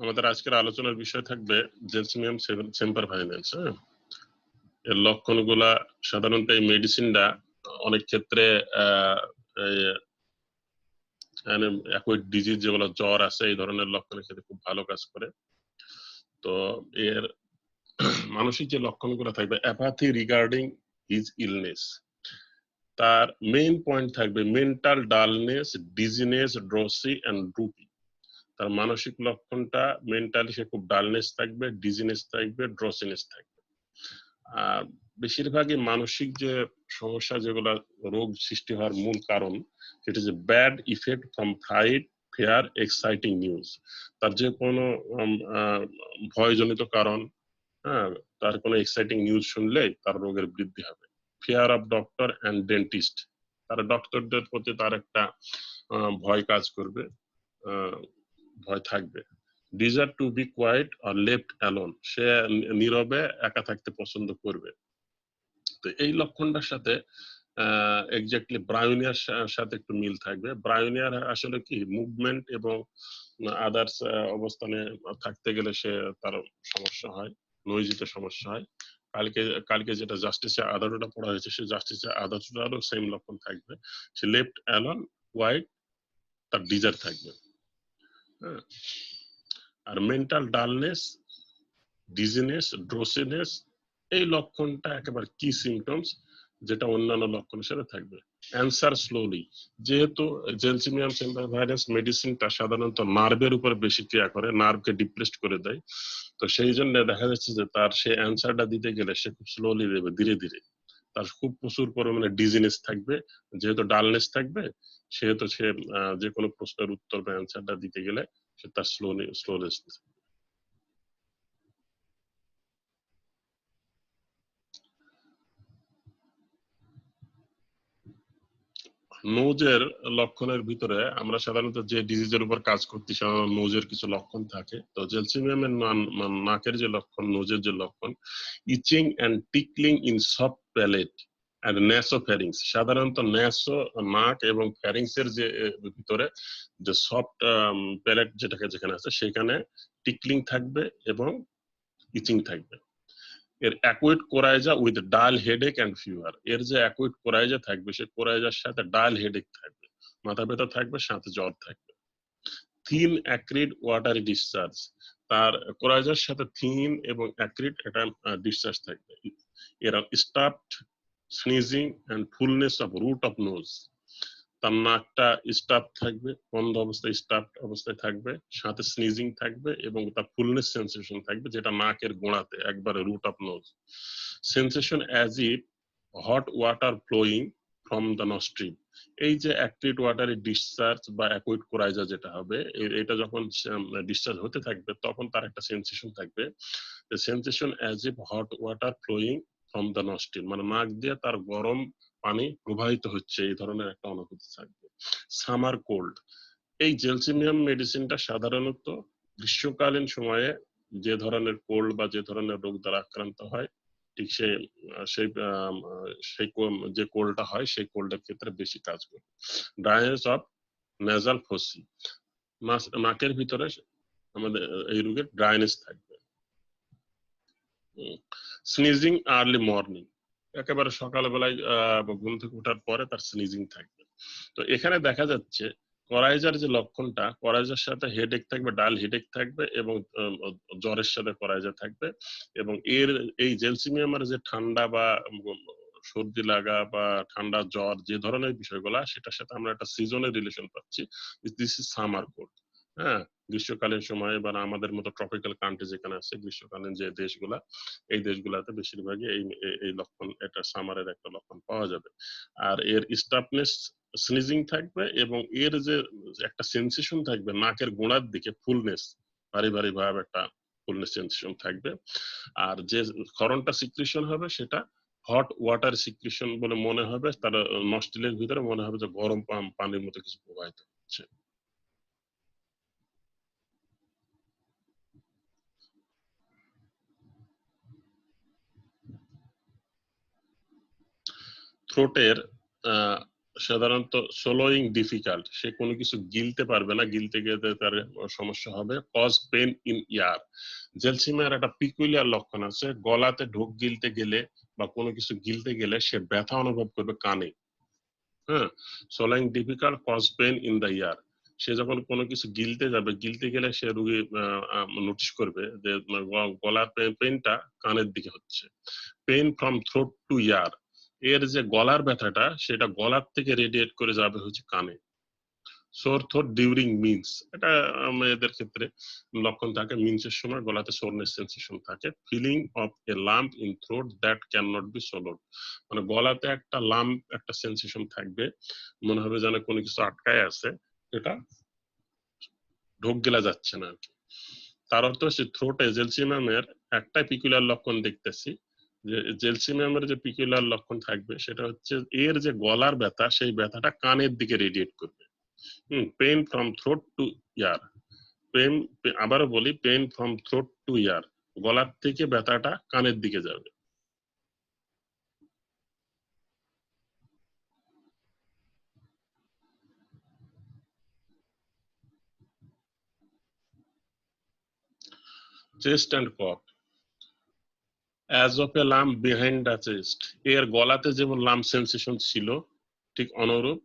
আমাদের আজকের আলোচনার বিষয় থাকবে জেলসিমিয়াম সেম্পারভাইলেন্স। এর লক্ষণগুলা সাধারণত এই মেডিসিনটা অনেক ক্ষেত্রে অ্যাকুইট ডিজিজ যেগুলো জ্বর আছে এই ধরনের লক্ষণের ক্ষেত্রে খুব ভালো কাজ করে। তো এর মানসিক যে লক্ষণগুলো থাকবে অ্যাপাথি রিগার্ডিং হিজ ইলনেস, তার মেইন পয়েন্ট থাকবে মেন্টাল ডালনেস, ডিজিনেস, ড্রসি এন্ড ড্রুপি। তার মানসিক লক্ষণটা মেন্টালি সে খুব ডালনেস থাকবে, ডিজিনেস থাকবে, ড্রসিনেস থাকবে। আর বেশিরভাগই মানসিক যে সমস্যা যেগুলো রোগ সৃষ্টি হওয়ার মূল কারণ সেটা যে bad effect from fried, fair, exciting news. তার যে কোনো ভয়জনিত কারণ, হ্যাঁ, তার কোনো এক্সাইটিং নিউজ শুনলেই তার রোগের বৃদ্ধি হবে। Fear of doctor and dentist, তার ডক্টরদের প্রতি তার একটা ভয় কাজ করবে, ভয় থাকবে। Desire to be quiet or left alone, সে নীরবে একা থাকতে পছন্দ করবে। তো এই লক্ষণটার সাথে এক্স্যাক্টলি ব্রায়োনিয়ার সাথে একটু মিল থাকবে। ব্রায়োনিয়ার আসলে কি মুভমেন্ট এবং আদার্স অবস্থানে থাকতে গেলে সে তার সমস্যা হয়, নইজিতে সমস্যা হয়। কালকে যেটা জাস্টিসে আদারটা পড়া হয়েছে, সে জাস্টিসে আদারটারও সেম লক্ষণ থাকবে। সে লেফট অ্যালোন, হোয়াইট, তার ডিজার থাকবে। হ্যাঁ, আর মেন্টাল ডালনেস, ডিজিনেস, ড্রোসিনেস, এই লক্ষণটা একেবারে কি সিমটমস যেটা অন্যান্য লক্ষণের সাথে থাকবে। অ্যান্সার স্লোলি, যেহেতু জেলসিমিয়াম সেম্পারভাইলেন্স মেডিসিনটা সাধারণত নার্ভের উপর বেশি ক্রিয়া করে, নার্ভকে ডিপ্রেসড করে দেয়। তো সেই জন্য দেখা যাচ্ছে যে তার সে অ্যান্সারটা দিতে গেলে সে খুব স্লোলি দেবে, ধীরে ধীরে। তার খুব প্রচুর পরিমাণে ডিজিনেস থাকবে, যেহেতু ডালনেস থাকবে সেহেতু সে যে কোনো প্রশ্নের উত্তর বা অ্যান্সারটা দিতে গেলে সে তার স্লোনেস। নোজের লক্ষণের ভিতরে আমরা সাধারণত যে ডিজিজের উপর কাজ করতে সাধারণত নোজের কিছু লক্ষণ থাকে। তো জেলসিমিয়ামের নাকের যে লক্ষণ, নোজের যে লক্ষণ, itching and tickling in soft palate and nasopharynx. সাধারণত ন্যাসো নাক এবং ফ্যারিংসের যে ভিতরে যে সফট প্যালেট যেখানে আছে সেখানে টিকলিং থাকবে এবং ইচিং থাকবে। এর acute coryza with dull headache and fever, এর যে অ্যাকুইট কোরাইজা থাকবে সে কোরাইজার সাথে ডায়াল হেডেক থাকবে, মাথা ব্যথা থাকবে, সাথে জ্বর থাকবে। থিন অ্যাক্রিড ওয়াটারি ডিসচার্জ, তার কোরাইজার সাথে থিন এবং অ্যাক্রিড একটা ডিসচার্জ থাকবে। এরা stuffed sneezing and fullness of root of nose, তার নাকটা স্টাফ থাকবে, বন্ধ অবস্থায় স্টাফ অবস্থায় থাকবে, সাথে স্নিজিং থাকবে এবং তার ফুলনেস সেন্সেশন থাকবে যেটা নাকের গোড়াতে একবারে root of nose. Sensation as if hot water flowing from the nostril, এই যে অ্যাক্টিভ ওয়াটারের ডিসচার্জ বা অ্যাকুইট কোরাইজা যেটা হবে, এটা যখন ডিসচার্জ হতে থাকবে তখন তার একটা সেন্সেশন থাকবে, sensation as if hot water flowing from the nostril, মানে নাক দিয়ে তার গরম পানি প্রবাহিত হচ্ছে, এই ধরনের একটা অনুভূতি থাকবে। সামার কোল্ড, এই জেলসিমিয়াম মেডিসিনটা সাধারণত গ্রীষ্মকালীন সময়ে যে ধরনের কোল্ড বা যে ধরনের রোগ দ্বারা আক্রান্ত হয় ঠিক সেই সেই যে কোল্ডটা হয় সেই কোল্ডের ক্ষেত্রে বেশি কাজ করে। ড্রাইনেস অফ নেজাল ফসি, নাকের ভিতরে আমাদের এই রোগের ড্রাইনেস থাকবে। স্নিজিং আর্লি মর্নিং, একেবারে সকালবেলায় ঘুম থেকে ওঠার পরে তার স্নিজিং থাকবে। তো এখানে দেখা যাচ্ছে করাইজার যে লক্ষণটা, করাইজার সাথে হেডেক থাকবে, ডাল হেডেক থাকবে এবং জ্বরের সাথে করাইজা থাকবে। এবং এর এই জেলসিমিয়ামের যে ঠান্ডা বা সর্দি লাগা বা ঠান্ডা জ্বর যে ধরনের বিষয়গুলা, সেটার সাথে আমরা একটা সিজনের রিলেশন পাচ্ছি। This is summer cold. হ্যাঁ, গ্রীষ্মকালীন সময়ে বা আমাদের মতো ট্রপিক্যাল কান্ট্রি যেখানে আছে, গ্রীষ্মকালীন যে দেশগুলা, এই দেশগুলাতে বেশিরভাগই এই লক্ষণ, এটা সামারের একটা লক্ষণ পাওয়া যাবে। আর এর স্টাফনেস, স্নিজিং থাকবে এবং এর যে একটা সেন্সেশন থাকবে নাকের গোড়ার দিকে, ফুলনেস, ভারী ভারী ভাব একটা ফুলনেস সেন্সেশন থাকবে। আর যে ক্ষরণটা সিক্রেশন হবে সেটা হট ওয়াটার সিক্রেশন বলে মনে হবে, তার নস্ট্রিলের ভিতরে মনে হবে যে গরম পানির মতো কিছু প্রবাহিত হচ্ছে। থ্রোটের সাধারণত সোলোইং ডিফিকাল্ট, সে কোনো কিছু গিলতে পারবে না, গিলতে গেলে তার সমস্যা হবে। কজ পেন ইন ইয়ার, জেলসিমিয়ার একটা পিকুলিয়ার লক্ষণ আছে, গলাতে ঢোক গিলতে গেলে বা কোনো কিছু গিলতে গেলে সে ব্যথা অনুভব করবে কানে। হ্যাঁ, swallowing difficult cause pain in the ear, সে যখন কোনো কিছু গিলতে যাবে, গিলতে গেলে সে রোগী নোটিস করবে যে গলার পেনটা কানের দিকে হচ্ছে। পেন ফ্রম থ্রোট টু ইয়ার, এর যে গলার ব্যথাটা সেটা গলার থেকে রেডিয়েট করে যাবে হচ্ছে কানে। সোর থ্রোট ডিউরিং মিন্স, এটা মেয়েদের ক্ষেত্রে লক্ষণ থাকে, মিন্সের সময় গলাতে সোরনেস সেন্সেশন থাকে। Feeling of a lump in throat that can not be swallowed, মানে গলাতে একটা লাম্প, একটা সেন্সেশন থাকবে, মনে হবে যেন কোনো কিছু আটকায় আছে, এটা ঢোক গেলা যাচ্ছে না আর কি। তার অর্থ হচ্ছে থ্রোটে জেলসিমিয়ামের একটা পিকুলার লক্ষণ দেখতেছি, যে জেলসিমিয়ামের যে পিকুলার লক্ষণ থাকবে সেটা হচ্ছে এর যে গলার ব্যথা, সেই ব্যথাটা কানের দিকে রেডিয়েট করবে। Pain from throat to ear, pain, আবারও বলি, pain from throat to ear, গলার থেকে ব্যথাটা কানের দিকে যাবে। Chest and cough, as of a lump behind the chest, এর গলাতে যেমন লাম্প সেন্সেশন ছিল ঠিক অনুরূপ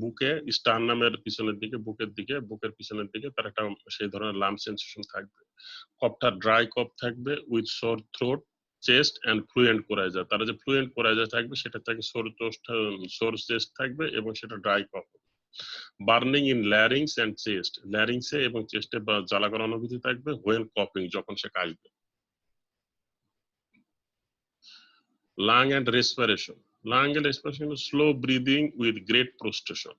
বুকে, স্টারনামের পিছনের দিকে, বুকের পিছনের দিকে তার একটা সেই ধরনের লাম্প সেন্সেশন থাকবে। কফটা ড্রাই কফ থাকবে with sore throat, chest and fluent coryza, তারা যে ফ্লুয়েন্ট কোরাইজা থাকবে সেটা থেকে সোর চেস্ট থাকবে এবং সেটা dry cough. Burning in larynx and chest, ল্যারিংসে এবং চেস্টে জ্বালা করা অনুভূতি থাকবে। হোয়েন কপিং, যখন সে কাশবে। Lung and respiration, lung and respiration slow breathing with great prostration,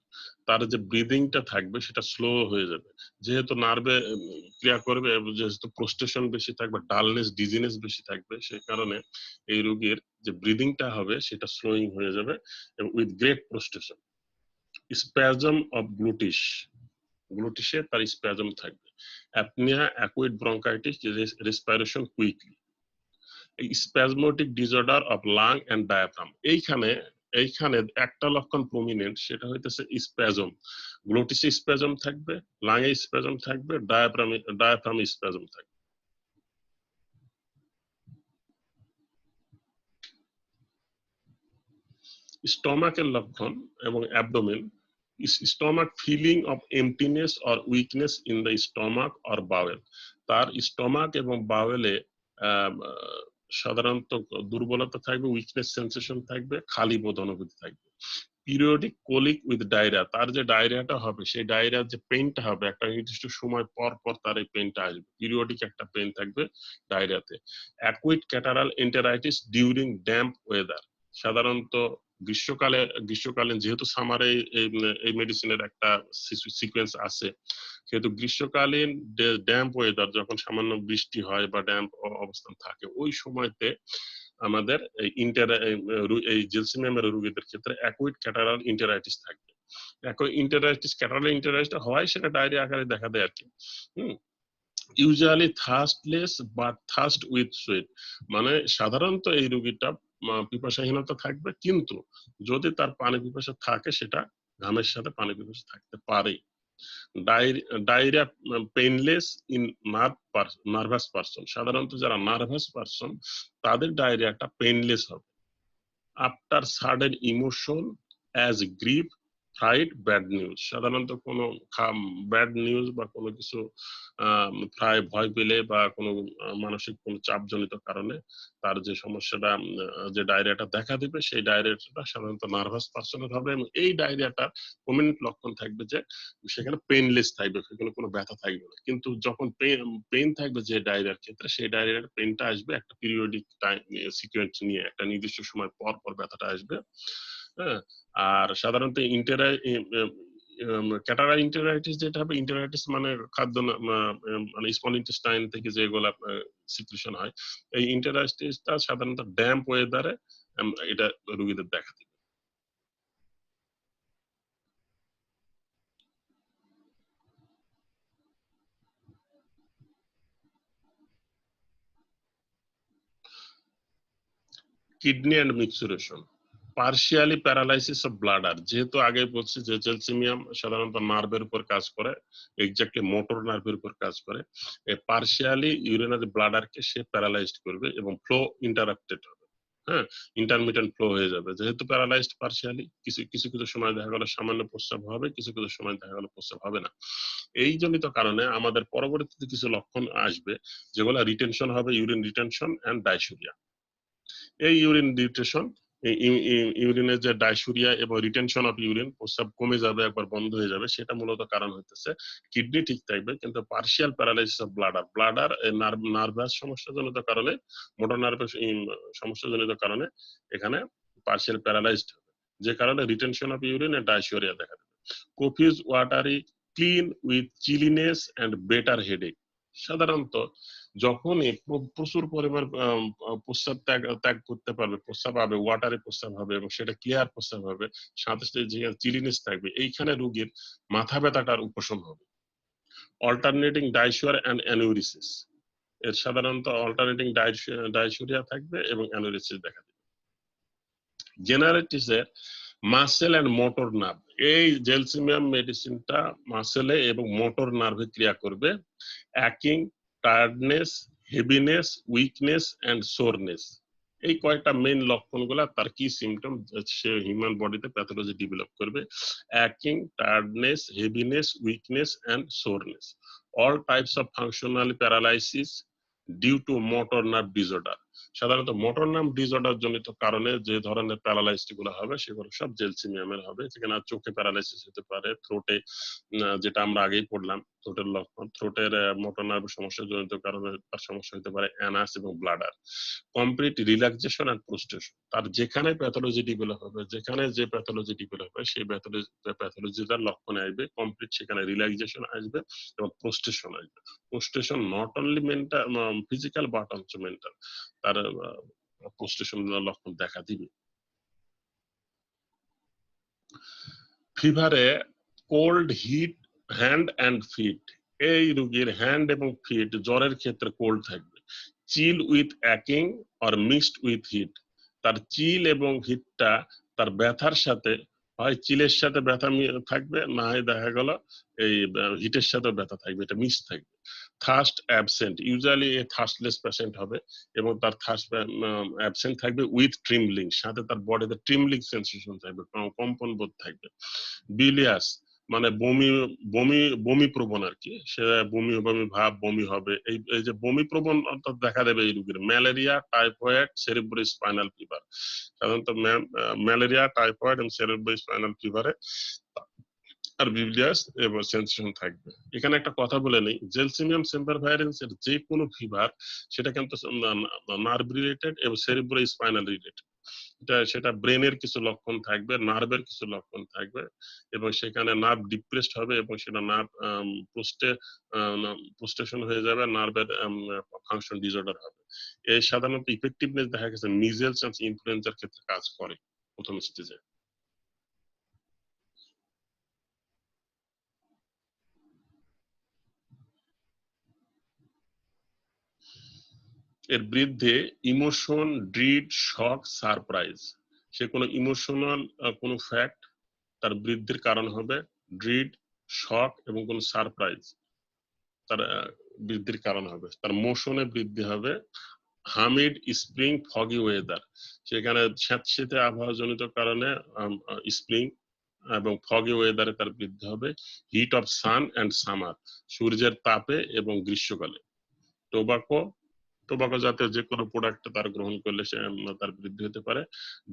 তার যে ব্রিদিংটা থাকবে সেটা স্লো হয়ে যাবে, যেহেতু নার্ভে ক্রিয়া করবে, যেহেতু প্রোস্টেশন বেশি থাকবে, ডালনেস ডিজিনেস বেশি থাকবে, সেই কারণে এই রোগীর যে ব্রিদিংটা হবে সেটা স্লোয়িং হয়ে যাবে এবং with great prostration. Spasm of glottis, গ্লুটিসে তার স্প্যাজম থাকবে। Apnoea, acute bronchitis, respiration quickly. Spasmodic disorder of lung and diaphragm, এইখানে এইখানে একটা লক্ষণ প্রমিনেন্ট, সেটা হইতেছে স্প্যাজম। গ্লোটিসে স্প্যাজম থাকবে, লাঙে স্প্যাজম থাকবে, ডায়াফ্রামে স্প্যাজম থাকবে। স্টমাকের লক্ষণ এবং abdomen, stomach feeling of emptiness or weakness in the stomach or bowel, তার স্টমাক এবং বাওয়েলে সাধারণত দুর্বলতা থাকবে, উইকনেস সেন্সেশন থাকবে, খালি বোধ অনুভূতি থাকবে। পিরিয়ডিক কোলিক উইথ ডায়রিয়া, তার যে ডায়রিয়াটা হবে সেই ডায়রিয়ার যে পেইনটা হবে একটা নির্দিষ্ট সময় পর পর তার এই পেইনটা আসবে, পিরিয়ডিক একটা পেইন থাকবে ডায়রিয়াতে। Acute catarrhal enteritis during damp weather, সাধারণত গ্রীষ্মকালীন, যেহেতু সামারে এই মেডিসিনের একটা সিকোয়েন্স আছে, সেহেতু গ্রীষ্মকালীন ড্যাম্প ওয়েদার, যখন সামান্য বৃষ্টি হয় বা ড্যাম্প অবস্থান থাকে, ওই সময়তে আমাদের এই জেলসিমিয়ামের রোগীদের ক্ষেত্রে অ্যাকুইট ক্যাটারাল ইন্টেরাইটিস থাকবে। ইন্টেরাইটিস, ক্যাটারাল ইন্টেরাইটিস হয় সেটা ডায়রিয়া আকারে দেখা দেয় আর কি। ইউজুয়ালি থার্স্টলেস বা থার্স্ট উইথ সুয়েট, মানে সাধারণত এই রোগীটা পিপাসাহীনতা থাকবে, কিন্তু যদি তার পানি পিপাসা থাকে সেটা ঘামের সাথে পানি পিপাসা থাকতে পারে। Diarrhoea painless in nervous person, সাধারণত যারা নার্ভাস পারসন তাদের ডায়রিয়াটা পেইনলেস হবে। After sudden emotion as grief, fright, bad news, সাধারণত কোনো ব্যাড নিউজ বা কোনো কিছু ভয় পেলে বা কোনো মানসিক কোনো চাপজনিত কারণে তার যে সমস্যাটা, যে ডায়রিয়াটা দেখা দিবে, সেই ডায়রিয়াটা সাধারণত নার্ভাস পার্সনের হবে এবং এই ডায়রিয়াটার প্রমিনেন্ট লক্ষণ থাকবে যে সেখানে পেইনলেস থাকবে, সেখানে কোনো ব্যথা থাকবে না, কিন্তু যখন পেইন থাকবে যে ডায়রিয়ার ক্ষেত্রে, সেই ডায়রিয়ার পেইনটা আসবে একটা পিরিয়ডিক টাইম সিকোয়েন্স নিয়ে, একটা নির্দিষ্ট সময় পর পর ব্যথাটা আসবে। হ্যাঁ, আর সাধারণত ক্যাটারা ইন্টেরাইটিস যেটা হবে, ইন্টেরাইটিস মানে খাদ্য মানে স্মল ইন্টেস্টাইন থেকে যেগুলা সিক্রেশন হয়, এই ইন্টেরাইটিসটা সাধারণত ড্যাম্প ওয়েদারে এটা রোগীদের দেখা দিবে। Kidney and micturition, partially paralysis of bladder, যেহেতু আগে বলছি যে জেলসিমিয়াম সাধারণত নার্ভের উপর কাজ করে, এক্স্যাক্টলি মোটর নার্ভের উপর কাজ করে। পার্শিয়ালি ইউরিনারি ব্লাডারকে সে প্যারালাইজড করবে এবং ফ্লো ইন্টারাপ্টেড হবে। হ্যাঁ, ইন্টারমিটেন্ট ফ্লো হয়ে যাবে। যেহেতু প্যারালাইজড পার্শিয়ালি, কিছু কিছু কিছু সময় দেখা গেল সামান্য প্রস্রাব হবে, কিছু কিছু সময় দেখা গেল প্রস্রাব হবে না। এই জনিত কারণে আমাদের পরবর্তীতে কিছু লক্ষণ আসবে, যেগুলো রিটেনশন হবে, ইউরিন রিটেনশন এন্ড ডায়সুরিয়া। এই ইউরিন রিটেনশন, ইউরিনের যে ডায়সুরিয়া এবং রিটেনশন অফ ইউরিন, প্রস্রাব কমে যাবে, একবার বন্ধ হয়ে যাবে, সেটা মূলত কারণ হইতেছে কিডনি ঠিক থাকবে কিন্তু partial paralysis of bladder, bladder nervous সমস্যাজনিত কারণে, মোটর নার্ভের সমস্যাজনিত কারণে এখানে পার্শিয়াল প্যারালাইজড হবে, যে কারণে retention of urine and dysuria দেখা দেবে। Profuse watery clean with chilliness and better headache. সাধারণত যখনই প্রচুর পরিমাণ প্রস্রাব ত্যাগ করতে পারবে, প্রস্রাব হবে, ওয়াটারে প্রস্রাব হবে এবং সেটা ক্লিয়ার প্রস্রাব হবে, সাথে সাথে যে চিলিনেস থাকবে, এইখানে রোগীর মাথা ব্যথাটার উপশম হবে। অল্টারনেটিং ডায়সুয়ার এন্ড অ্যানুরিসিস, এর সাধারণত অল্টারনেটিং ডায়সুরিয়া থাকবে এবং অ্যানুরিসিস দেখা দেবে। জেনারেটিসের মাসেল এন্ড মোটর নার্ভ, এই জেলসিমিয়াম মেডিসিনটা মাসেলে এবং মোটর নার্ভে ক্রিয়া করবে। অ্যাকিং, tiredness, heaviness, weakness and soreness, এই কয়েকটা মেইন লক্ষণগুলা তার কি সিমটম সে হিউম্যান বডিতে প্যাথোলজি ডেভেলপ করবে। অ্যাকিং, tiredness, heaviness, weakness and soreness. All types of functional paralysis due to motor nerve disorder, সাধারণত মোটর নার্ভ ডিসঅর্ডার জনিত কারণে যে ধরনের প্যারালাইসিস গুলো হবে সেগুলো সব জেলসিমিয়ামের হবে। যেখানে চোখে প্যারালাইসিস হতে পারে, থ্রোটে, যেটা আমরা আগেই পড়লাম থ্রোটের লক্ষণ, থ্রোটের মোটর নার্ভ সমস্যা জনিত কারণে তার সমস্যা হতে পারে অ্যানাস এবং ব্লাডার। কমপ্লিট রিল্যাক্সেশন এন্ড প্রোস্টেশন, তার যেখানে প্যাথোলজি ডেভেলপ হবে, যেখানে যে প্যাথোলজি ডেভেলপ হবে সেই প্যাথোলজিটার লক্ষণ আসবে, কমপ্লিট সেখানে রিল্যাক্সেশন আসবে এবং প্রোস্টেশন আসবে। Prostration not only mental physical but also mental, তার প্রোস্টেশন লক্ষণ দেখা দিবে। ফিভারে cold, heat, hand and feet, এই রোগীর হ্যান্ড এবং ফিট জ্বরের ক্ষেত্রে কোল্ড থাকবে। চিল উইথ অ্যাকিং অর মিক্সড উইথ হিট, তার চিল এবং হিটটা তার ব্যথার সাথে, হয় চিলের সাথে ব্যথা থাকবে, না হয় দেখা গেল এই হিটের সাথে ব্যথা থাকবে, এটা মিক্স থাকবে। Thirst absent, usually a thirstless patient হবে এবং তার থার্স্ট অ্যাবসেন্ট থাকবে উইথ ট্রিমলিং, সাথে তার বডিতে ট্রিমলিং সেন্সেশন থাকবে, কম্পন বোধ থাকবে। বিলিয়াস মানে বমি, বমি প্রবণ আর কি, সে বমি বমি ভাব, বমি হবে, এই যে বমি প্রবণ অর্থাৎ দেখা দেবে এই রোগীর। Malaria, typhoid, cerebro spinal fever, সাধারণত ম্যালেরিয়া, টাইফয়েড এবং সেরিব্রো স্পাইনাল ফিভারে আর বিলিয়াস এবং সেন্সেশন থাকবে। এখানে একটা কথা বলে নেই, জেলসিমিয়াম সেম্পারভাইরেন্স এর যে কোনো ফিভার সেটা কিন্তু নার্ভ রিলেটেড এবং সেরিব্রো স্পাইনাল রিলেটেড, সেটা ব্রেনের কিছু লক্ষণ থাকবে, নার্ভের কিছু লক্ষণ থাকবে এবং সেখানে নার্ভ ডিপ্রেসড হবে এবং সেটা নার্ভ প্রোস্টেশন হয়ে যাবে, নার্ভের ফাংশন ডিসঅর্ডার হবে। এই সাধারণত ইফেক্টিভনেস দেখা গেছে মিজেলস এন্ড ইনফ্লুয়েঞ্জার ক্ষেত্রে কাজ করে প্রথম স্টেজে। এর বৃদ্ধি ইমোশন, ড্রিড, শক, সারপ্রাইজ, সে কোনো ইমোশনাল কোনো ফ্যাক্ট তার বৃদ্ধির কারণ হবে, ড্রিড, শক এবং কোনো সারপ্রাইজ তার বৃদ্ধির কারণ হবে। তার মোশনে বৃদ্ধি হবে। হামিড, স্প্রিং, ফগি ওয়েদার, সেখানে স্যাঁতসেঁতে আবহাওয়া জনিত কারণে স্প্রিং এবং ফগি ওয়েদারে তার বৃদ্ধি হবে। Heat of sun and summer, সূর্যের তাপে এবং গ্রীষ্মকালে। টোবাকো, টোবাকো জাতীয় যে কোনো প্রোডাক্ট তার গ্রহণ করলে সে তার বৃদ্ধি হতে পারে।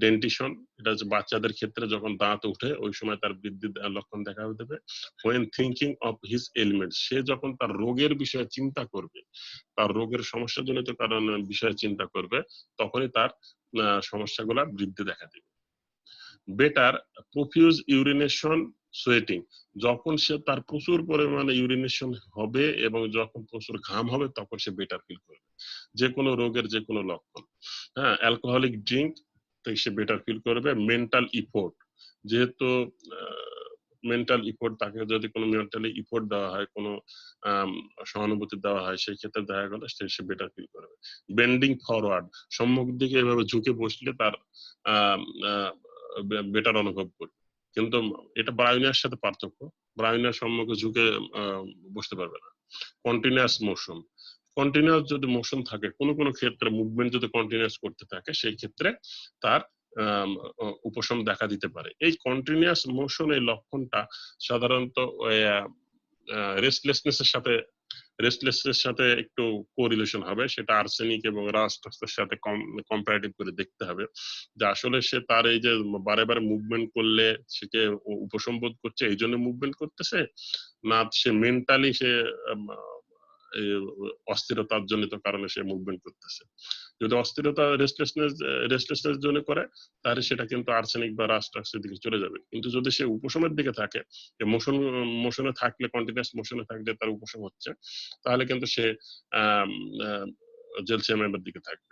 ডেন্টিশন, এটা হচ্ছে বাচ্চাদের ক্ষেত্রে যখন দাঁত উঠে ওই সময় তার বৃদ্ধির লক্ষণ দেখা দেবে। When thinking of his element, সে যখন তার রোগের বিষয়ে চিন্তা করবে, তার রোগের সমস্যাজনিত কারণ বিষয়ে চিন্তা করবে, তখনই তার সমস্যাগুলা বৃদ্ধি দেখা দেবে। বেটার প্রফিউজ ইউরিনেশন, সোয়েটিং, যখন সে তার প্রচুর পরিমাণে ইউরিনেশন হবে এবং যখন প্রচুর ঘাম হবে তখন সে বেটার ফিল করবে, যে কোনো রোগের যে কোনো লক্ষণ। হ্যাঁ, অ্যালকোহলিক ড্রিঙ্ক থেকে সে বেটার ফিল করবে। মেন্টাল ইফোর্ট, যেহেতু মেন্টাল ইফোর্ট, তাকে যদি কোনো মেন্টালি ইফোর্ট দেওয়া হয়, কোনো সহানুভূতি দেওয়া হয়, সেই ক্ষেত্রে দেখা গেল সে বেটার ফিল করবে। বেন্ডিং ফরওয়ার্ড, সম্মুখ দিকে এভাবে ঝুঁকে বসলে তার বেটার অনুভব করবে। কিন্তু এটা ব্রাউনিয়ার সাথে পার্থক্য, ব্রাউনিয়ার সম্মুখে ঝুঁকে বসতে পারবে না। কন্টিনিউয়াস মোশন, কন্টিনিউয়াস যদি মোশন থাকে, কোনো কোনো ক্ষেত্রে মুভমেন্ট যদি কন্টিনিউয়াস করতে থাকে, সেই ক্ষেত্রে তার উপশম দেখা দিতে পারে। এই কন্টিনিউয়াস মোশন এই লক্ষণটা সাধারণত রেস্টলেসনেস সাথে একটু কোরিলেশন হবে, সেটা আর্সেনিক এবং রাস্টের সাথে কম্পারেটিভ করে দেখতে হবে যে আসলে সে তার এই যে বারে বারে মুভমেন্ট করলে সে উপশম বোধ করছে এই জন্য মুভমেন্ট করতেছে, না সে মেন্টালি সে অস্থিরতার জনিত কারণে সে মুভমেন্ট করতেছে। যদি অস্থিরতা রেস্টলেসনেস জন্য করে, তাহলে সেটা কিন্তু আর্সেনিক বা রাস্টাক্সের দিকে চলে যাবে। কিন্তু যদি সে উপশমের দিকে থাকে, মোশনে থাকলে, কন্টিনিউয়াস মোশনে থাকলে তার উপশম হচ্ছে, তাহলে কিন্তু সে জেলসিয়ামের দিকে থাকবে।